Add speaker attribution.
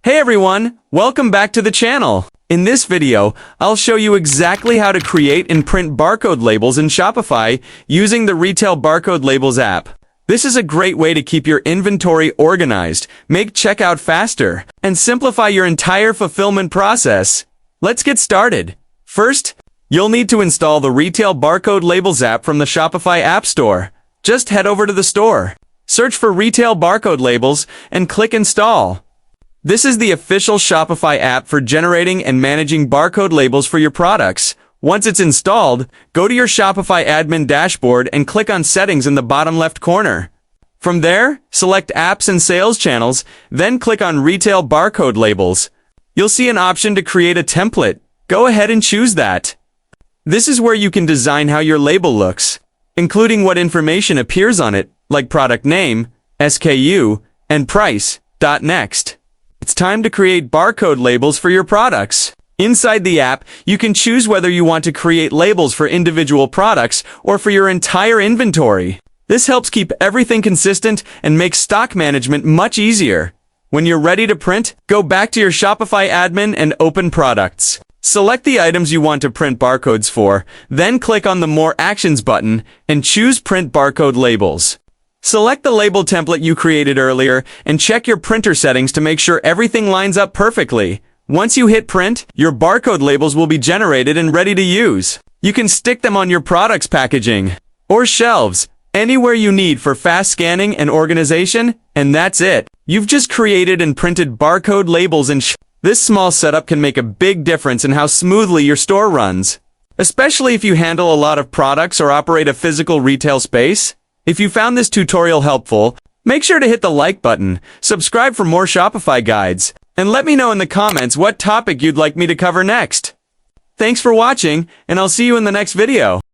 Speaker 1: Hey everyone, welcome back to the channel. In this video, I'll show you exactly how to create and print barcode labels in Shopify using the Retail Barcode Labels app. This is a great way to keep your inventory organized, make checkout faster, and simplify your entire fulfillment process. Let's get started. First, you'll need to install the Retail Barcode Labels app from the Shopify App Store. Just head over to the store, search for Retail Barcode Labels, and click Install. This is the official Shopify app for generating and managing barcode labels for your products. Once it's installed, go to your Shopify Admin dashboard and click on Settings in the bottom left corner. From there, select Apps and Sales Channels, then click on Retail Barcode Labels. You'll see an option to create a template. Go ahead and choose that. This is where you can design how your label looks, including what information appears on it, like product name, SKU, and price. Next, it's time to create barcode labels for your products. Inside the app, you can choose whether you want to create labels for individual products or for your entire inventory. This helps keep everything consistent and makes stock management much easier. When you're ready to print, go back to your Shopify admin and open Products. Select the items you want to print barcodes for, then click on the More Actions button and choose Print Barcode Labels. Select the label template you created earlier and check your printer settings to make sure everything lines up perfectly. Once you hit print, your barcode labels will be generated and ready to use. You can stick them on your product's packaging or shelves, anywhere you need for fast scanning and organization, and that's it. You've just created and printed barcode labels and this small setup can make a big difference in how smoothly your store runs, especially if you handle a lot of products or operate a physical retail space. If you found this tutorial helpful, make sure to hit the like button, subscribe for more Shopify guides, and let me know in the comments what topic you'd like me to cover next. Thanks for watching, and I'll see you in the next video.